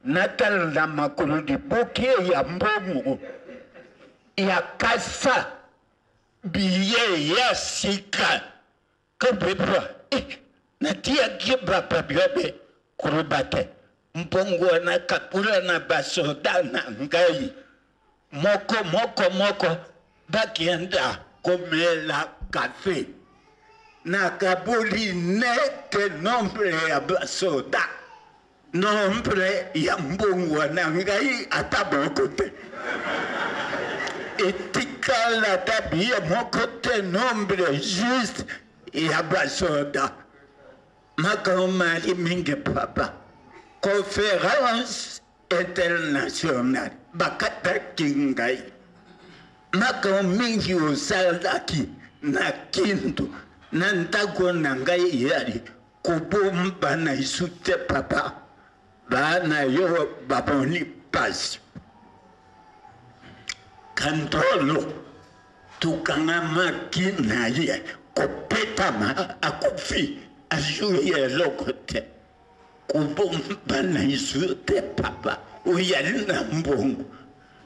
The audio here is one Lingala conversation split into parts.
natal na makulu di boke ya mbongo ya kasa biye ya sika kabebra natia giba pabiabe kurubate mbongo na kapula na basoda na ngai moko bakienda komela café na kabuli nete nombre ya basoda nombre ya mbongo na ngai atabokote etikala tabia mokote nombre juste ya basoda makamali mingi papa conférence internationale bakata kingai makao mingi osalaki na kintu na ntago na ngai yari kubomba na isute papa bana yo baboni pasi kantolo tukanga makina ye kopetama akufi ajuye lokote kubomba na isute papa uyali na mbongo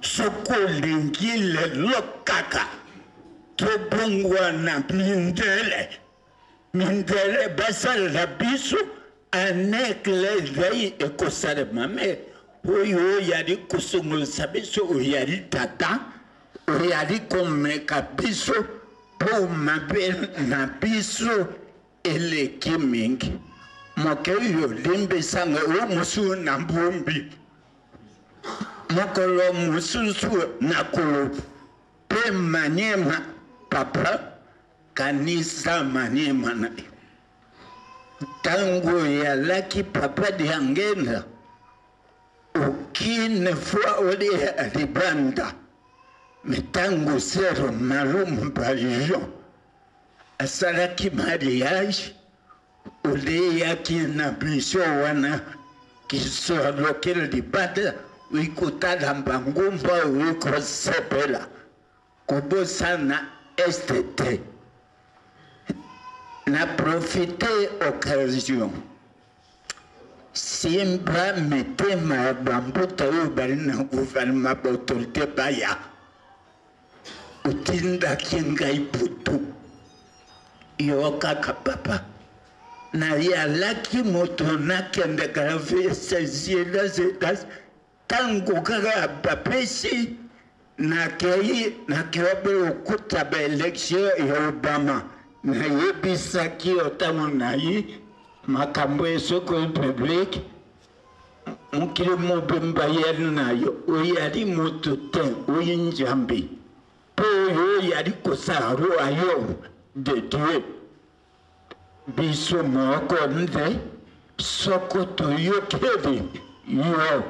soko lingile lokaka tobongwa na mindele basala biso anekle zai ekosale mame oyo yali kusungulisa biso oyali tata oyali komeka biso po mabe na biso eleki mingi moke oyo limbisanga o musu na mbumbi mokolo mususu nakolo pe manyema papa kanisa manyema na tango ya laki papa diangenda ukine fwa ode ribanda metango sero malum balijo asalaki mariage ode yaki na bisho wana kiso lokele dibada wikutada mbangumba wiko sepela kubosana STT na profite occasion simba metema bambuta ubali na gouvernement autorité baya utinda kinga iputu yoka kapapa na ya laki moto na kende grave saisir zetas tango kaga bapesi na kei na kirabe ukuta ba election ya Obama na yebisa ki otamu na yi makambo esoko public mukile mobemba yeri na yo oyari moto ten oyinjambi po yo yari kosaru ayo de Dieu biso moko nde sokoto yo kedi yo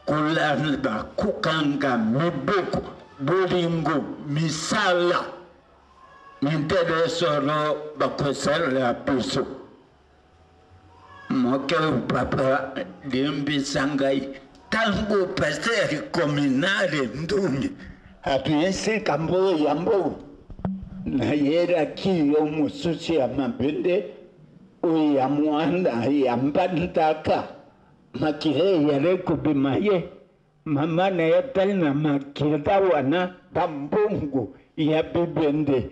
kulanda kukanga mibuku bulingo misala intereso no bakosala piso moke papa dimbi sangai tango pasteur communale nduni apiense kambo yambo na yera kiyo mususi ya mabende uya mwanda ya mbantaka makire yare kubimaye mama na yatal na makirda wana tambungu ya bibende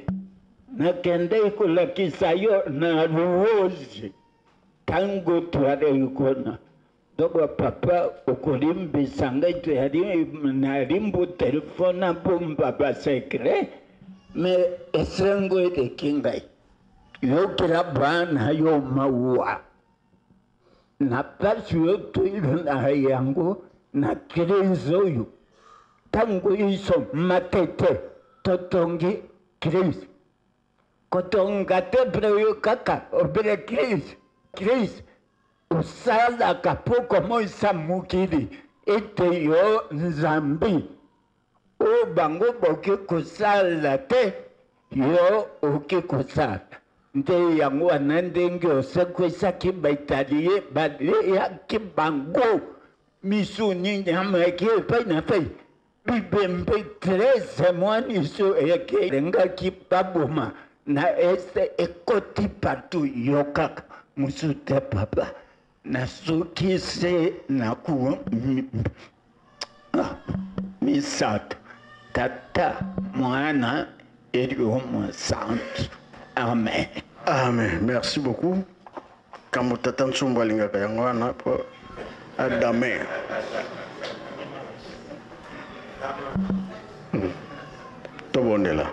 na kende kula kisayo na ruozi tango tuare yukona dogo papa ukulimbi sanga tuari na rimbu telefona pomba basekre me esrengo ete kingai yokira bana yo maua na pasu yoto na yango na krizo yu tango iso matete totongi krizo kotonga tebre yo kaka obere krizo usala kapoko moisa mukiri ete yo nzambi o bango boke kusala te yo oke kusala nde yangu anandenge osekwesa kibaitaliye bale ya kibango misu nyama kipa na fai bibembe 13 mwani so eke lenga kipaboma na este ekoti patu yoka musute papa nasukise nakuwa misato tata mwana et l'homme santo. Amen. Amen. Merci beaucoup. Kamo tata nsumba linga kayangwana po adame. Tobonela.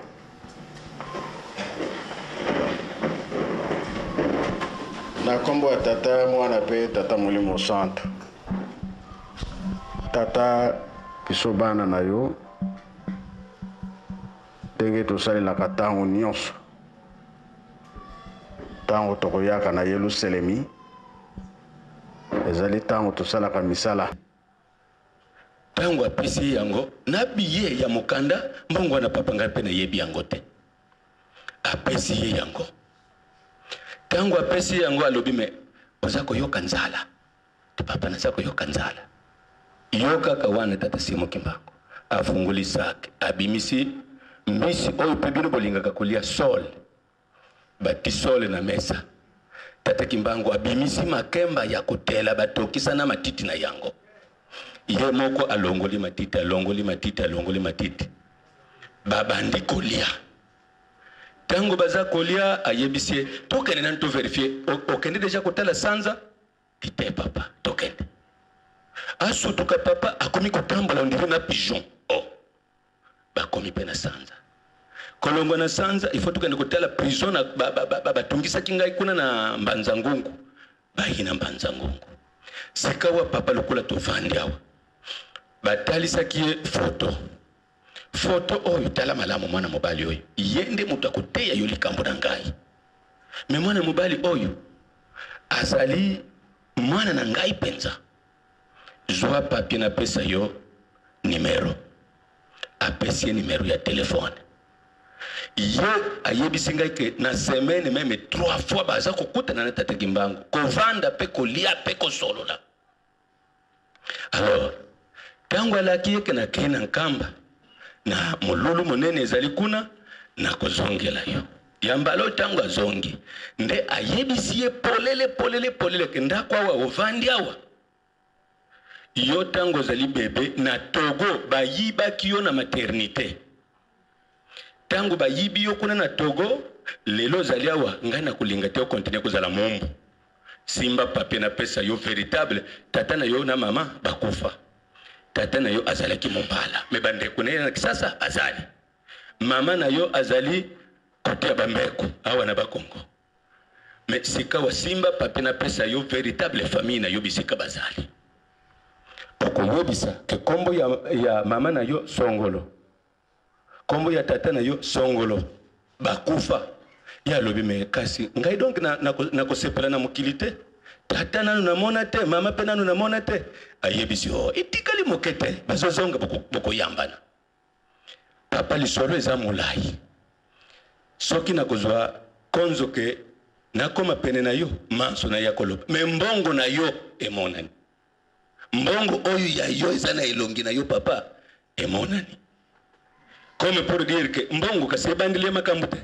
Na kombo tata mwana pe tata mulimo santo. Tata kisobana na yo. Ndenge tosalelaka ntango nyonso. Ntango tokoyaka na Yelusalemi ezali ntango tosalaka misala. Tango apesi yango na biye ya mokanda mbongo na papa ngai pe na yebi yango te. Apesi ye yango. Tango apesi yango alobi me oza koyoka nzala. Te papa naza koyoka nzala. Yoka kawana tata Simo Kimbangu. Afunguli sake abimisi mbisi oyo pe bino bolingaka kolia sol. Bati sol na mesa. Tata Kimbangu abimisi makemba ya kotela batokisa na matiti na yango. Ye moko alongoli matiti, alongoli matiti, alongoli matiti. Babandi kolia. Tango baza kolia ayebisie tokende na nto verifier okende deja kotala sanza ite papa tokende. Asutuka papa akomi kotambola ondire na pigeon. Oh. Bakomi pe na sanza. Kolongo na sanza il faut tukende kotala prison na batungisa kingai kuna na Mbanza Ngungu. Bahina Mbanza Ngungu. Sekawa papa lokola tovandi awa. Batalisa kie foto oyo tala malamu mwana mobali oyo yende mutu akoteya yo likambo na ngai me mwana mobali oyo azali mwana na ngai penza zwa papier na pesa yo numero apesi ye numero ya telefone ye ayebisi ngai ke na semaine meme 3 fois baza kokutana na Tata Kimbangu kovanda pe kolia pe kosolola. Alors tango alaki yeke na kena nkamba na mululu monene ezali kuna na kozongela yo yambalo tango azongi nde ayebisi ye polele ke ndako awa ovandi awa yo tango zali bebe na Togo bayibaki yo na maternité. Tango bayibi yo kuna na Togo lelo zali awa ngai na kulinga te okontinue kozala mombo simba papier na pesa yo véritable tata na yo na mama bakufa. Tata na yo azalaki Mombala me bande kunena na kisasa azali mama na yo azali kote ya Bambeko awa na Bakongo me sika wa simba papier na pesa yo véritable famille na yo bisika bazali okoyebisa ke kombo ya mama na yo Songolo kombo ya tata na yo Songolo bakufa ya lobi me kasi ngai donc na kosepela na mokilite tata nanu na mona te mama pe nanu na mona te ayebisi o itikali mokete bazozonga boko yambana papa lisolo eza molai soki na kozwa konzo ke nakoma pene na yo manso na ya koloba me mbongo na yo emonani mbongo oyo ya yo eza na elongi na yo papa emonani comme pour dire que mbongo kasi ebandile makambo te.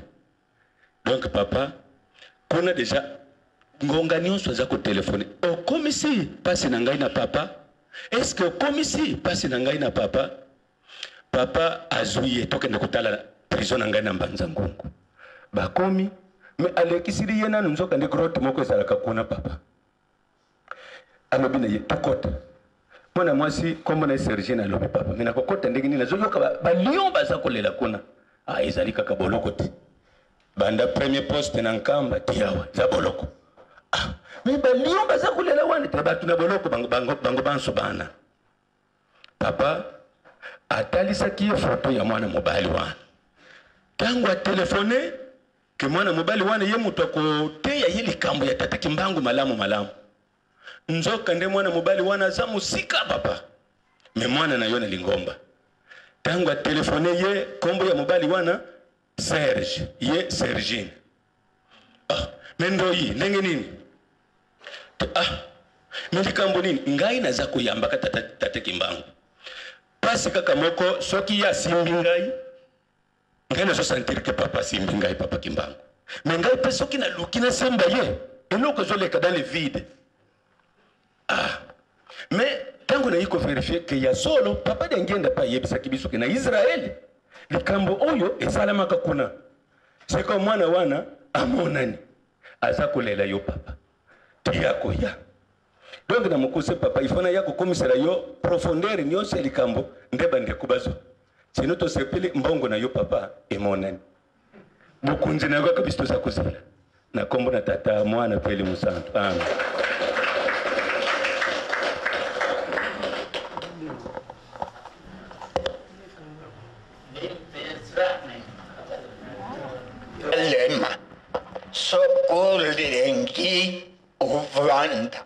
Donc papa kuna deja ngonga nyonso za ko telefone okomisi pasi na ngai na papa est-ce que okomisi pasi na ngai na papa azuye tokende kotala prison na ngai na Mbanza Ngungu bakomi me alekisiri yena nzoka ndi grotte moko ezalaka kuna papa alobi na ye tokota mwana mwasi kombo na Serge na alobi papa mina kokota ndenge nini nazoyoka ba lion baza kolela kuna ezali kaka boloko te banda premier poste na nkamba tiawa za boloko me ba lion baza kolela wana te batu na boloko bango banso bana papa atalisa kie foto ya mwana mobali wana tango a telefone ke mwana mobali wana ye mutu akoteya ye likambo ya Tata Kimbangu malamu nzoka nde mwana mobali wana za musika papa me mwana na yo na lingomba tango a telefone ye kombo ya mobali wana Serge ye Sergine mendo yi ndenge nini melikambo nini ngai naza koyambaka Tata Kimbangu pasi kaka moko soki ya simbi ngai nazo sentir que papa simbi ngai Papa Kimbangu me ngai pe soki na luki na semba ye eloko zoleka dans le vide Ah, mais tango na yiko verifie ke ya solo papa de ngenda pa yebisa kibiso ke na Israeli likambo oyo esalamaka kuna seko mwana wana amonani aza kolela yo papa tiyako ya donc na mokuse papa ifana yako komisera yo profondeur nyose likambo ndeba ndeko bazo sino to sepeli mbongo na yo papa emonani bukunzi na kwa bisto za kuzila na kombo na tata mwana peli musantu amen. Lema sokolengi uvanda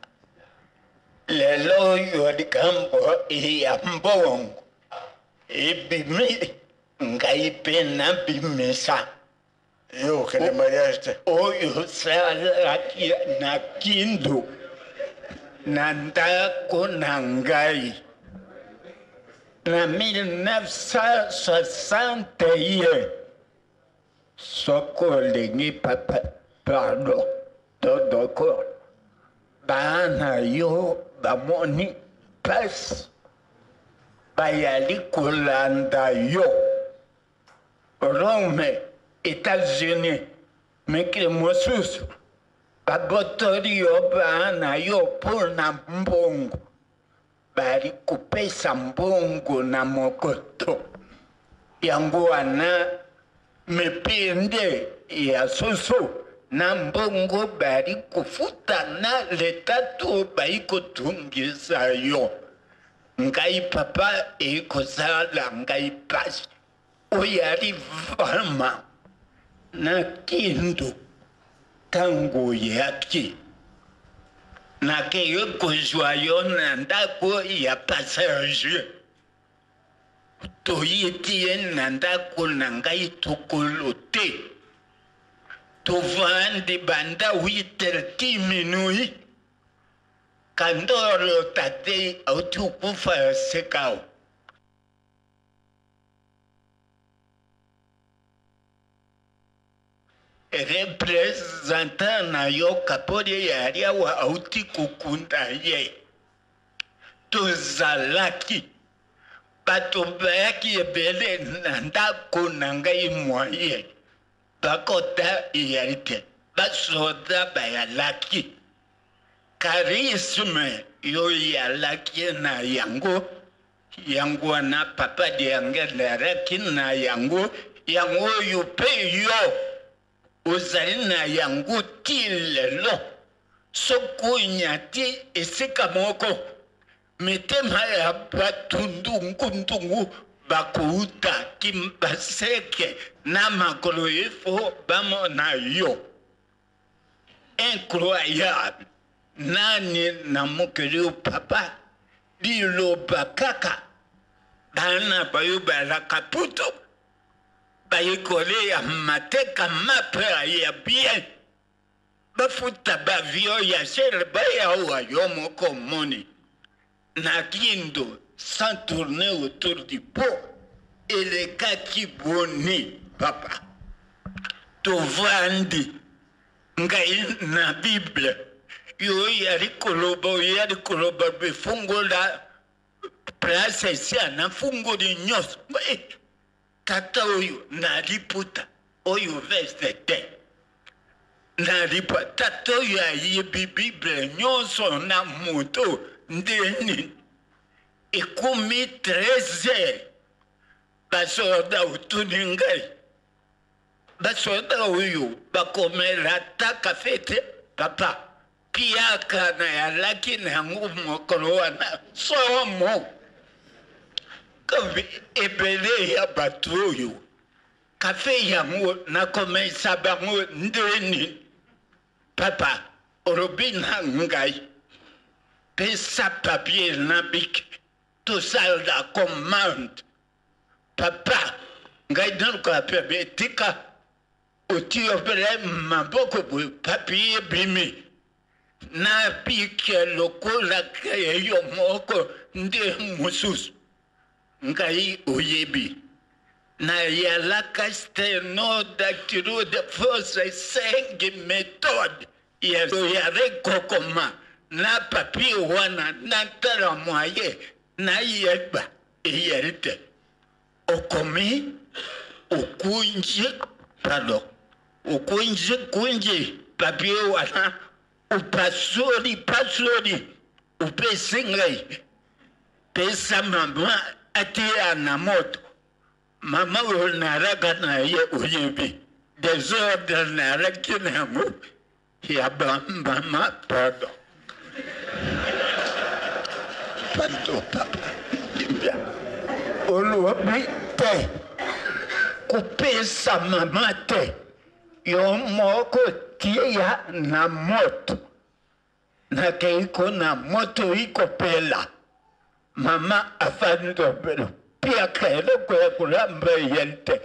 lelo yodikambo iyambongo ibimi ngaipena bimisa Yo, que le mariaste. oyo sala na kindu nandako nangai na 1961 sokolengi papa pardon dodoko bana yo bamoni place bayali kolanda yo Rome États-Unis mekile mosusu babotori yo bana yo mpona mbongo bali kupesa mbongo na mokoto yango wana mepinde ya soso na mbongo bali kufuta na leta to bai kotungisa yo ngai papa ekozala ngai pasi oyali vama na kindu tango yaki na keyo kozwa yo na ndako ya passager toyetie na ndako na ngai tokolo te tovandi banda 8 minui kandoro tate auti ukufa sekao representant na yo kapori yari awa auti kukunda ye tozalaki bato bayaki ebele na ndako na ngai moye bakota yari te basoda bayalaki charisme yo yalaki na yango wana papa de yangeleraki na yango oyo pe yo ozali na yango ti lelo sokunya ti esika moko mitema ya batundungu bakouta kimbaseke na makolo ifo bamona yo incroyable nani na mokeli papa liloba kaka bana bayo balaka puto bayekole ya mateka mapra ya bien bafuta bavio ya sere bayawa yo moko moni na kindo sans tourner autour du pot elekaki boni papa tovandi ngai na bible yo yali koloba befungola place sia na fungo di nyos tata oyo na liputa oyo verse te na liputa tata oyo ayebi bible nyonso na moto ndeni ekumi 13 basoda otuni ngai basoda oyo bakomela taka fete papa piaka na yalaki na yango mokolo wana somo kavi ebele ya bato oyo kafe yango nakomesa bango ndeni papa olobi na ngai pesa papier na bik tosala commande papa ngai naluka pepe tika otiopele maboko boye papier bimi na pike lokola yo moko nde mosusu ngai oyebi na yalaka steno dactylo de force 5 méthode ya rekokoma na papi wana na tala mwaye na yeba yelte okomi okunje pardon okunje kunje papi wana upasori upesingai pesa mama atia na moto mama unaraga na ye uyebi desordre na rakina mu ya mama pardon papa limbia oluwabi te kupesa mama te yo moko tia na moto na keiko na moto iko pela mama afando pelo pia kaelo kwa kulamba yente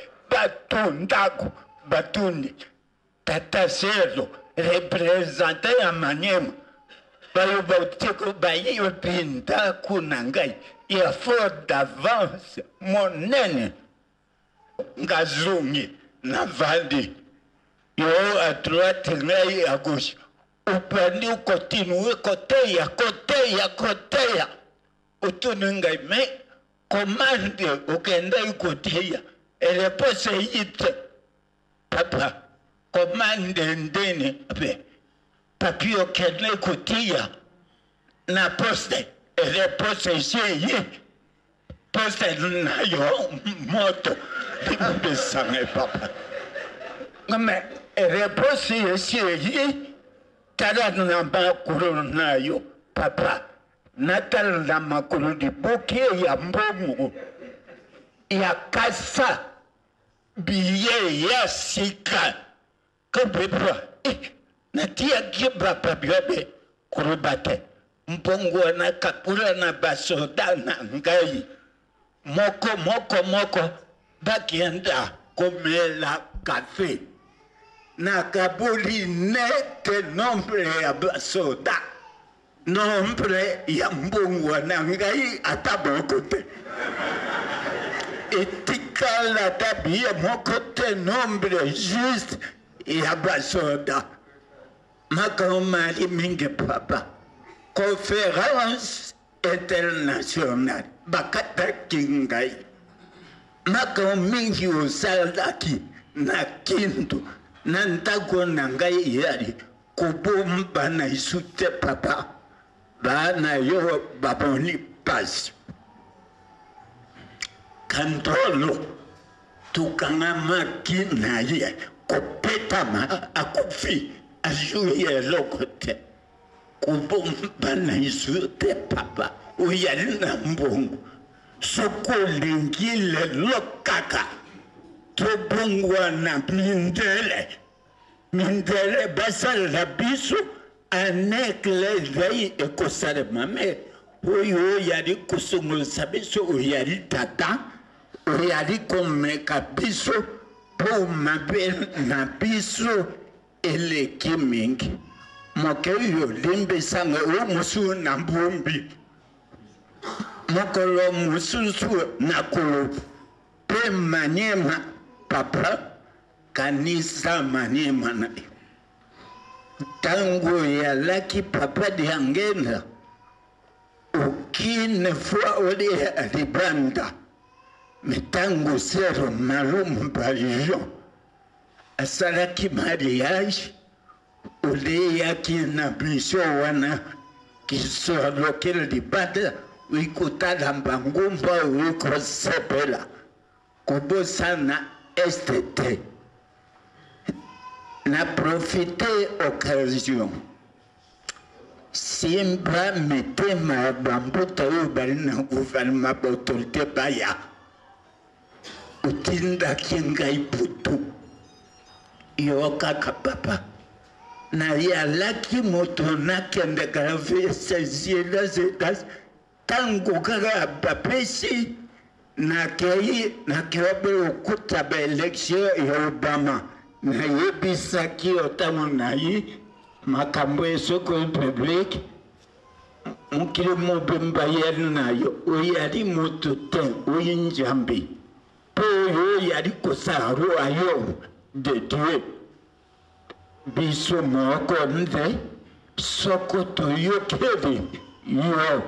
batundi tata selo representa ya manyema bayo bautiko bayo pinta kunangai ya for d'avance monene ngazungi na vandi yo à droite ngai à gauche upandi ukontinue koteya utunungai me commande ukenda ikoteya repose yite papa commande ndene papi okenda ikoteya na poste repose yeye poste na yo moto bibesange papa ngame repose yeye tada na makuru nayo papa natal na makuru di boke ya mbomu ya kasa biye ya sika kabeba natia giba pabiabe kurubate mpongo na kapura na basoda na ngai moko bakienda komela kafe na kabuli nete nombre ya basoda nombre ya mbungwa na ngai atabokote etikala tabia mokote nombre juste ya basoda makamali mingi papa conférence internationale bakata kingai makam mingi osalaki na kintu nantako na ngai yari kubomba na isute papa bana yo baboni pas kantolo tukanga makina ye kopetama akufi ajuye lokote kubomba na isute papa uyali na mbongo sokolingile lokaka tobongwa na mindele basala biso anekle zai ekosale mame oyo yali kusungulusa biso oyali tata oyali komeka biso po mabe na biso eleki mingi moke yo limbisanga o musu na mbumbi mokolo mususu na kolo pe manyema papa kanisa manyema na tango ya laki papa de angenda ukine fwa ole alibanda mitango sero malum balijon asalaki mariage ole yaki na bisho wana kiso lokel libanda wikutada mbangumba wiko sepela kubosana STT na profiter occasion simba metema bambuta yo balina gouvernement autorité baya utinda kinga iputu yo kaka papa na ya laki moto na kende grave sezila zetas tango kaka bapesi na kiwabe ukuta ba election ya Obama na yebisa ki otamu na yi makambo esoko public mukile mobemba yeri na yo oyari moto te oyinjambi po yo yari kosaru ayo de Dieu biso moko nde sokoto yokevi yo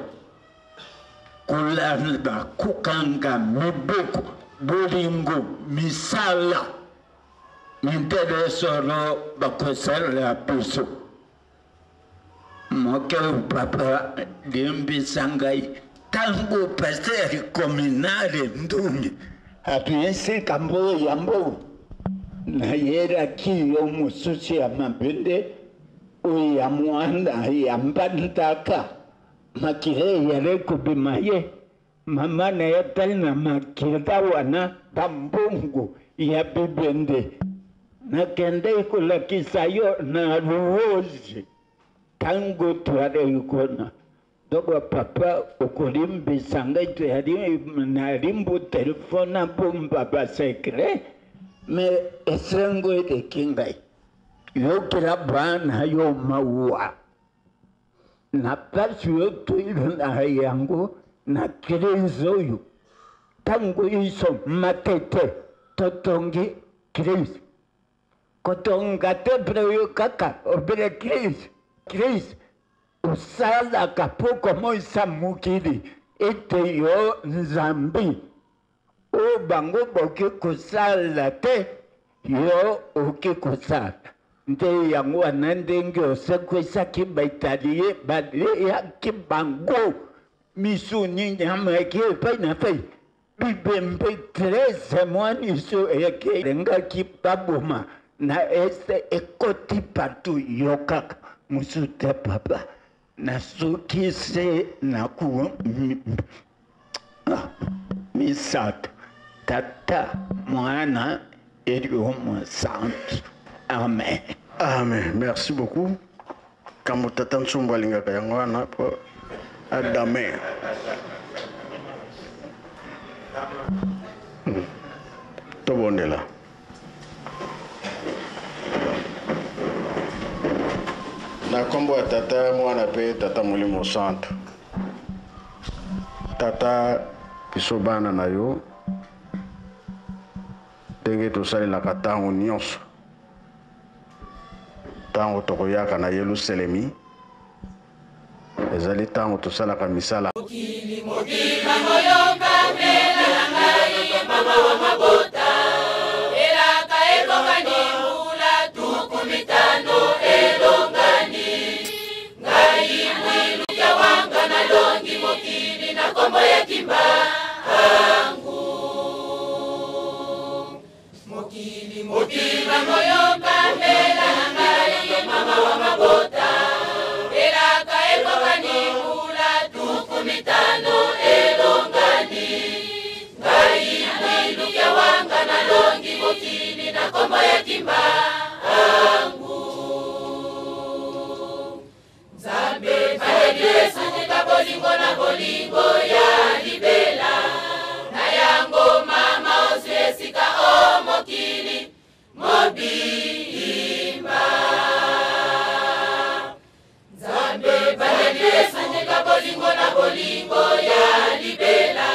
kulanda kukanga mibuku bulingo misala interesoro bakosala piso moke papa dimbisangai tangu pasteur communale ndungi apiense kambo yambo na yera kiyo mususi ya mabende uya mwana ya mbantaka makire yare kubimaye mama na yatal na makirda wana tambungu ya bibende na kende kula kisayo na ruozi tangu tuare yukona dogo papa ukulimbi sangai tuari na rimbu telefona bomba basekre me esrengo de kingai yo kira bana yo maua na pasio tu na yango na krizo yu tangu iso matete totongi kriz kotonga te breu kaka obere kriz usala kapoko moisa mukiri ete yo nzambi o bango boke kusala te yo oke kusala nde yango anandenge osekwesa kibaitalie bale ya kibango misu nyama epai na fei bibembe 13 mwani so eke lenga kipaboma na este ekoti partout yokaka musute papa na sukise na ku misat tata mwana Eriom Sant. Amen. Amen. Merci beaucoup. Kambo tata Ntsumba linga kayangwana po adame. Tobonela. Na kombo ya tata mwana pe tata Molimo Sant. Tata kisobana na yo. Ndenge tosalelaka ntango nyonso ntango tokoyaka na Yelusalemi ezali ntango tosalaka misala mokili mobima moyoka mela na ngai mama wa mabota elaka ekokani mbula tuku mitano elongani ngai mwiluka wanga na longi mokili na kombo ya kimba mokima moyoka mbela na ngai mama wa mabota elaka ekokani mbula tuku mitano elongani ngai mwiluke wanga na longi mokili na kombo ya kimba angu nzambe balediesanyika bolingo na bolingo ya libela na yango mama osuesika o mokili mobimba nzambe balediesanyika bolingo na bolingo ya libela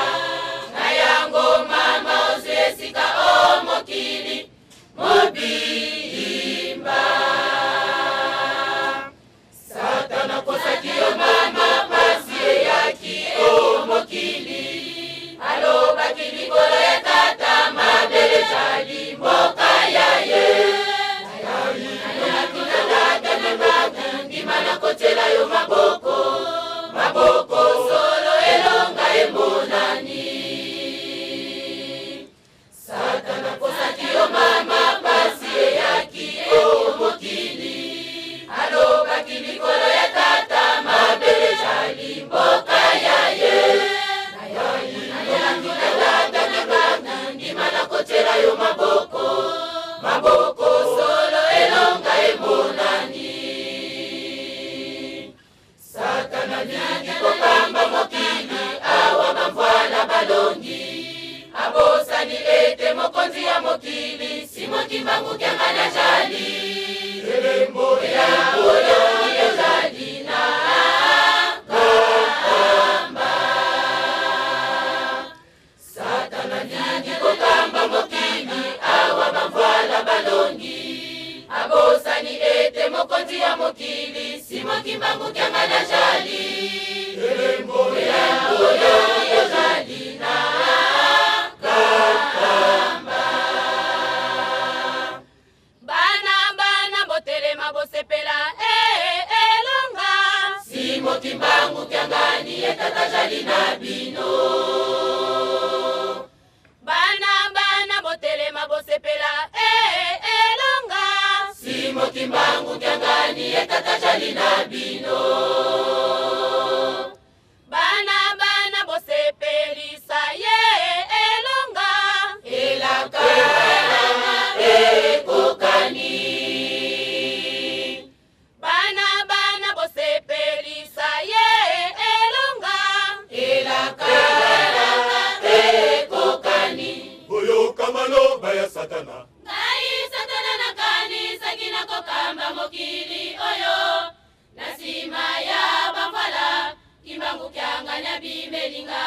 na yango mama osuesika o mokili mobimba satana kosaki yo mama pasi eyaki o ezali na bino. Bana bana bosepelisa ye elonga elaka ekokani. Bana bana bosepelisa ye elonga elaka ekokani. Boyoka maloba ya Satana. Ngai Satana na kanisa kinakokamba mokili oyo. Nasima ya bamvala kimbangu kyanganya bimelinga.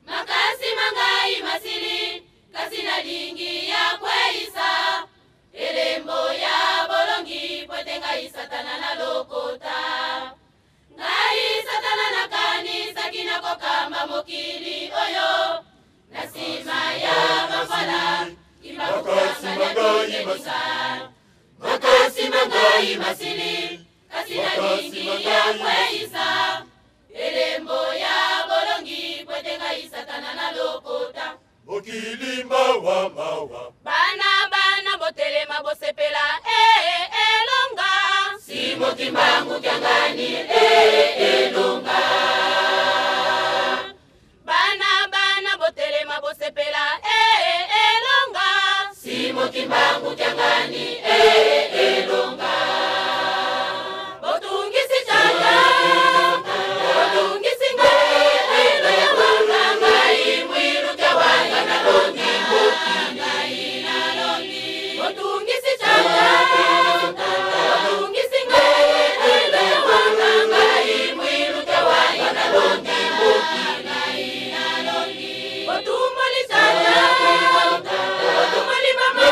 Makasi mangai masili kasina lingi ya kweisa. Elembo ya bolongi pwete ngai Satana na lokota. Ngai Satana na kanisa kinakokamba mokili oyo. Nasima ya bamvala kimbangu kyanganya bimelinga. Makasi mangai masili kasina lingi ya kweisa. Elembo ya bolongi pwete ngai Satana na lokota. Mokili mawa mawa. Bana bana botelema bosepela elonga. Simo kimbangu kyangani elonga. Bana bana botelema bosepela elonga. Simo kimbangu kyangani elonga. Botungisi chata botungisi ngelo ya wanga imwiru kyawanga na longi mokina ina longi. Botungisi chata botungisi ngelo ya wanga imwiru kyawanga na longi mokina ina longi. Botumoli chata botumoli mama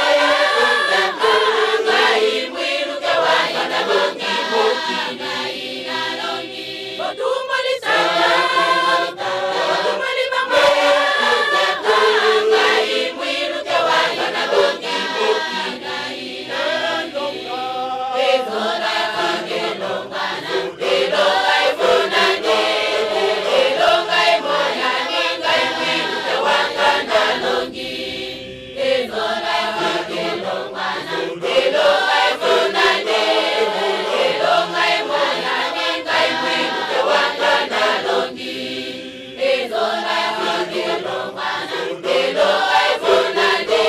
ngai mwiru kyawanga na longi mokina ina longi. Botumoli chata botumoli mama ngai mwiru kyawanga na longi mokina ina longi. Ezora elonga na elonga ifunanye elonga imoyani ngai mwiru kyawanga na longi. Ezora elonga na elonga ifunanye elonga imoyani ngai mwiru kyawanga na longi. Ezora elonga na elonga ifunanye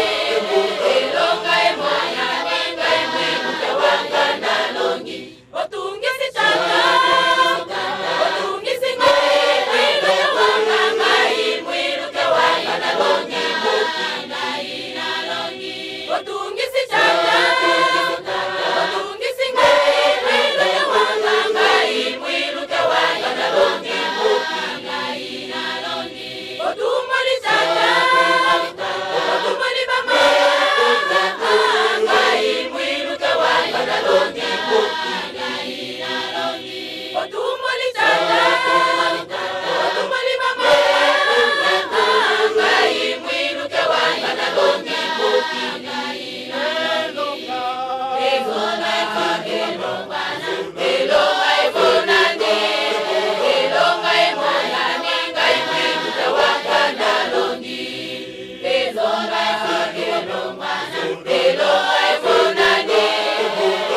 elonga imoyani ngai mwiru kyawanga na longi. Botungisi chata botungisi ngelo ya wanga ngai mwiru kyawanga na longi mokina ina longi. Botungisi chata botungisi ngelo ya wanga ngai mwiru kyawanga na longi mokina ina longi. Botumoli chata botumoli mama ngai mwiru kyawanga na longi mokina ina longi. Botumoli chata botumoli mama ngai mwiru kyawanga na longi mokina ina longi. Ezona elonga na elonga ifunanye elonga imoyani ngai mwiru kyawanga na longi. Ezona elonga na elonga ifunanye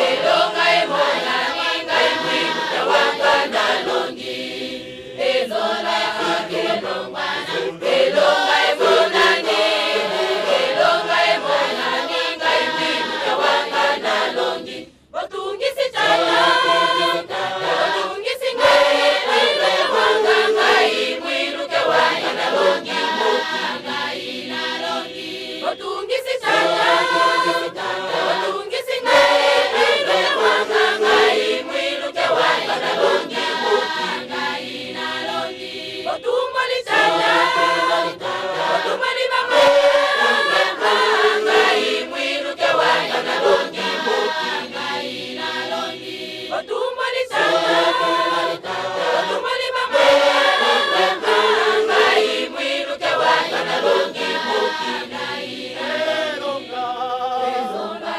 elonga imoyani ngai mwiru kyawanga na longi. Ezona elonga na elonga ifunanye elonga imoyani ngai mwiru kyawanga na longi. Botungisi chata botungisi ngelo ya wanga ngai mwiru kyawanga na longi mokina ina longi. Botungisi chata botungisi ngelo ya wanga ngai mwiru kyawanga na longi mokina ina longi. Botumoli chata botumoli mama ngai mwiru kyawanga na longi mokina ina longi. Botumoli chata botumoli mama ngai mwiru kyawanga na longi mokina ina longi. Ezonga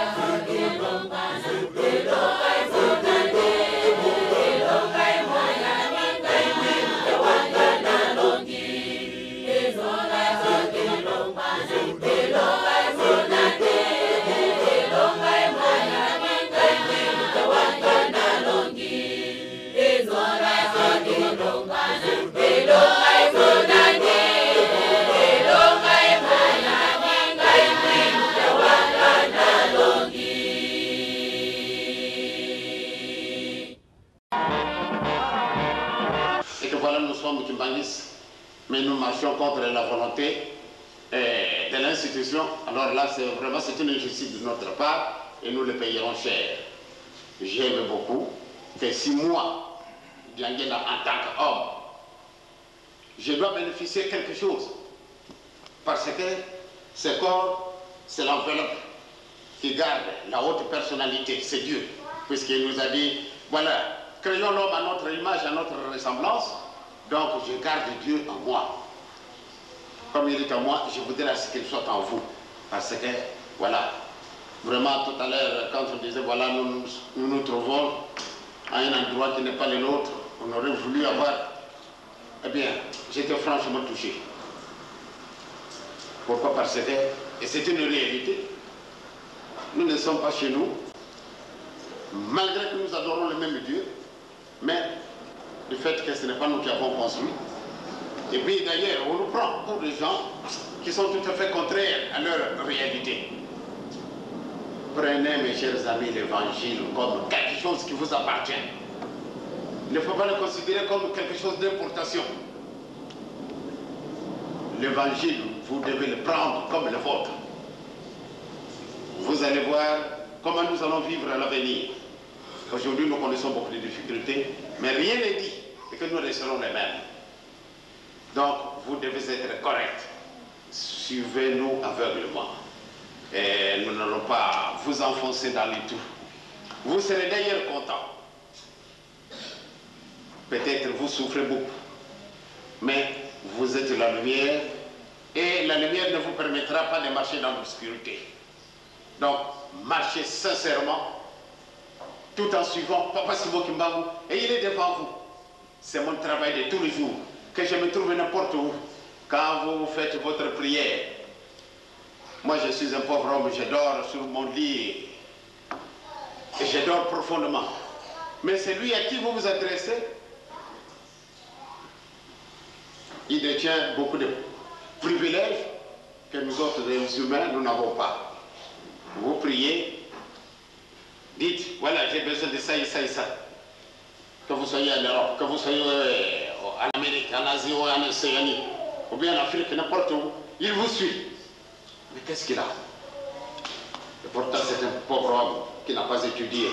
elonga na elonga ifunanye elonga imoyani ngai mwiru kyawanga na longi. mais nous marchons contre la volonté de l'institution, alors là, c'est une injustice de notre part et nous le payerons cher. J'aime beaucoup que si moi, Diangena, en tant qu'homme, je dois bénéficier de quelque chose, parce que ce corps, c'est l'enveloppe qui garde la haute personnalité, c'est Dieu, puisqu'il nous a dit, voilà, créons l'homme à notre image, à notre ressemblance, donc je garde Dieu en moi. Comme il est en moi, je voudrais qu'il soit en vous. Parce que, voilà, vraiment tout à l'heure, quand on disait, voilà, nous nous trouvons à un endroit qui n'est pas le nôtre, on aurait voulu avoir, eh bien, j'étais franchement touché. Pourquoi? Parce que, et c'est une réalité, nous ne sommes pas chez nous, malgré que nous adorons le même Dieu, mais du fait que ce n'est pas nous qui avons construit. Et puis d'ailleurs, on nous prend pour des gens qui sont tout à fait contraires à leur réalité. Prenez, mes chers amis, l'évangile comme quelque chose qui vous appartient. Il ne faut pas le considérer comme quelque chose d'importation. L'évangile, vous devez le prendre comme le vôtre. Vous allez voir comment nous allons vivre à l'avenir. Aujourd'hui, nous connaissons beaucoup de difficultés, mais rien n'est dit et que nous resterons les mêmes. Donc, vous devez être correct. Suivez-nous aveuglement. Et nous n'allons pas vous enfoncer dans les trous. Vous serez d'ailleurs content. Peut-être vous souffrez beaucoup. Mais vous êtes la lumière. Et la lumière ne vous permettra pas de marcher dans l'obscurité. Donc, marchez sincèrement, tout en suivant Papa Simon Kimbangu. Et il est devant vous. C'est mon travail de tous les jours. Que je me trouve n'importe où, quand vous faites votre prière. Moi, je suis un pauvre homme, je dors sur mon lit et je dors profondément. Mais celui à qui vous vous adressez, il détient beaucoup de privilèges que nous autres, les humains, nous n'avons pas. Vous priez, dites, voilà, j'ai besoin de ça et ça et ça. Que vous soyez en Europe, que vous soyez en Amérique, en Asie ou en Océanie, ou bien en Afrique, n'importe où, il vous suit. Mais qu'est-ce qu'il a? Et pourtant, c'est un pauvre homme qui n'a pas étudié.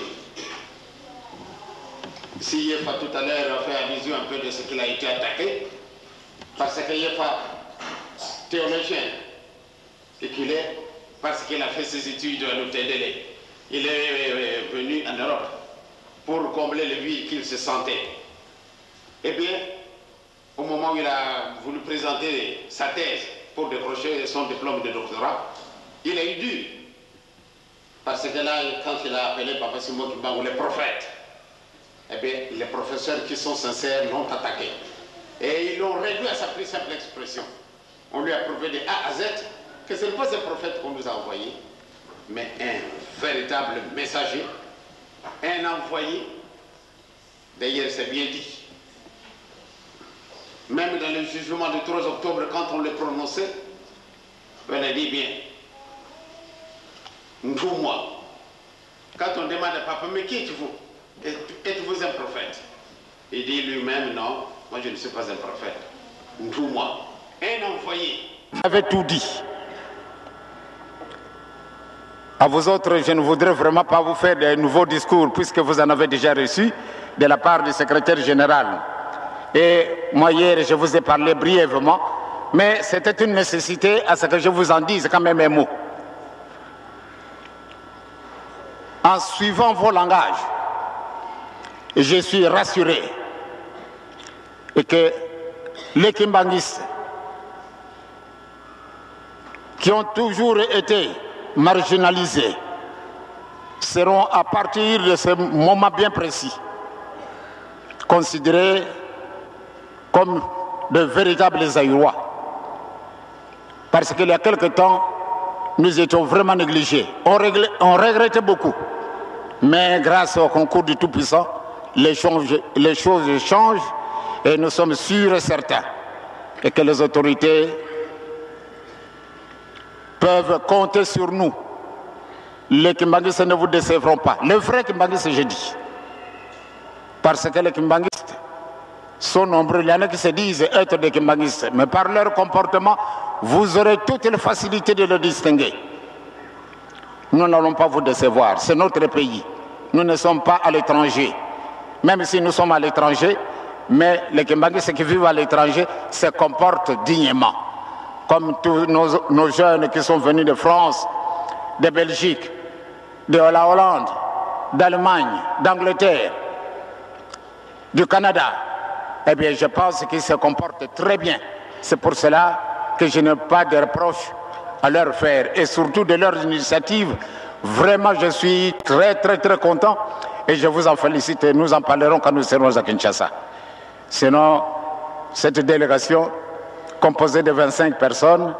Si Yefa tout à l'heure a fait allusion un peu de ce qu'il a été attaqué, parce que Yefa, théologien, et qu'il est, parce qu'il a fait ses études à l'UTDL, il est venu en Europe pour combler le vide qu'il se sentait. Eh bien, au moment où il a voulu présenter sa thèse pour décrocher son diplôme de doctorat, il a eu dur. Parce que là, quand il a appelé Papa Simon Kimbangu les prophètes, eh bien, les professeurs qui sont sincères l'ont attaqué. Et ils l'ont réduit à sa plus simple expression. On lui a prouvé de A à Z que ce n'est pas un prophète qu'on nous a envoyé, mais un véritable messager, un envoyé. D'ailleurs, c'est bien dit. Même dans le jugement du 3 octobre, quand on le prononçait, on a dit bien, moi. Quand on demande à Papa, mais qui êtes-vous? Êtes-vous un prophète? Il dit lui-même, non, moi je ne suis pas un prophète. Moi. Un envoyé. Vous avez tout dit. À vous autres, je ne voudrais vraiment pas vous faire de nouveaux discours, puisque vous en avez déjà reçu de la part du secrétaire général. Et moi, hier, je vous ai parlé brièvement, mais c'était une nécessité à ce que je vous en dise quand même un mot. En suivant vos langages, je suis rassuré et que les Kimbanguistes qui ont toujours été marginalisés seront à partir de ce moment bien précis considérés comme de véritables Aïrois. Parce qu'il y a quelque temps, nous étions vraiment négligés. On regrettait beaucoup. Mais grâce au concours du Tout-Puissant, les choses changent et nous sommes sûrs et certains et que les autorités peuvent compter sur nous. Les Kimbanguistes ne vous décevront pas. Les vrais Kimbanguistes, j'ai dit. Parce que les Kimbanguistes sont nombreux. Il y en a qui se disent être des kimbanguistes, mais par leur comportement, vous aurez toutes les facilités de le distinguer. Nous n'allons pas vous décevoir, c'est notre pays. Nous ne sommes pas à l'étranger. Même si nous sommes à l'étranger, mais les kimbanguistes qui vivent à l'étranger se comportent dignement. Comme tous nos jeunes qui sont venus de France, de Belgique, de la Hollande, d'Allemagne, d'Angleterre, du Canada. Eh bien, je pense qu'ils se comportent très bien. C'est pour cela que je n'ai pas de reproches à leur faire. Et surtout de leurs initiatives. Vraiment, je suis très content. Et je vous en félicite. Et nous en parlerons quand nous serons à Kinshasa. Sinon, cette délégation, composée de 25 personnes,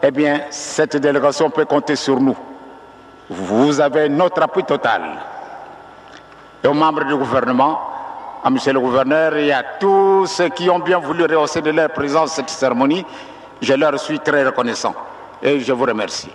eh bien, cette délégation peut compter sur nous. Vous avez notre appui total. Et aux membres du gouvernement, à monsieur le gouverneur et à tous ceux qui ont bien voulu rehausser de leur présence cette cérémonie, je leur suis très reconnaissant. Et je vous remercie.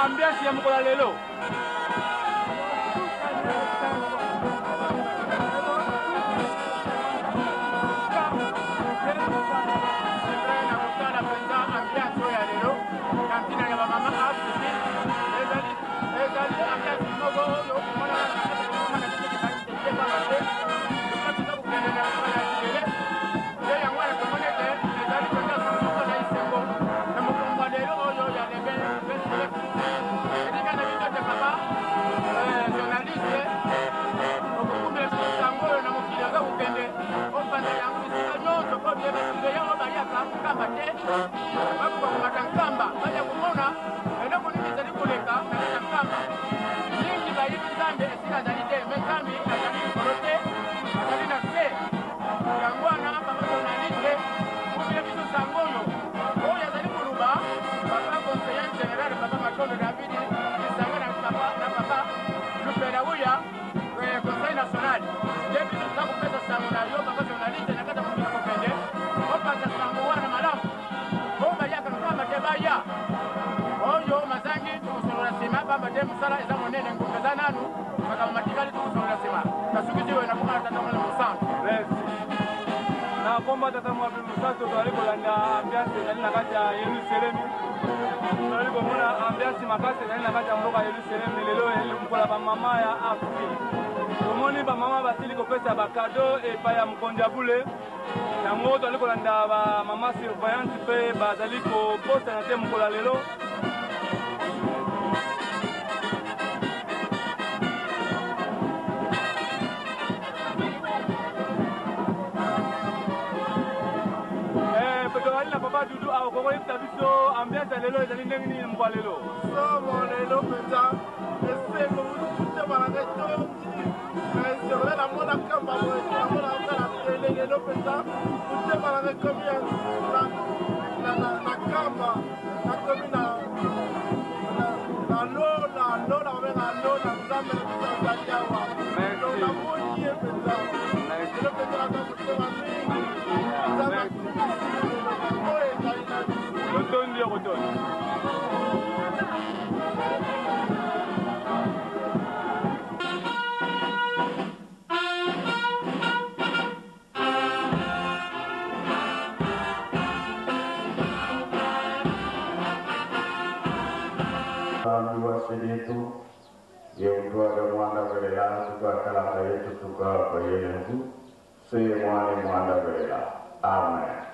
ambiance ya mkola lelo. Bakado et paya mkondiabule yango to liko landa ba mama surveillante pe bazali ko posta na te mkola lelo peto ali na papa dudu a ko ko ita biso ambiance lelo ezali ndenge nini mkola lelo so mo lelo penza ese ko kutte baranga to c'est la mona kamba la mona la télé no pesa usted para que comience la kamba la comina la lona venga lona zambe la jawa pero la muy pesa lo que te la da usted va yetu yeutuaga mwanda velela tukakalanga yetu tukapa yetu se mwana mwanda velela. Amen.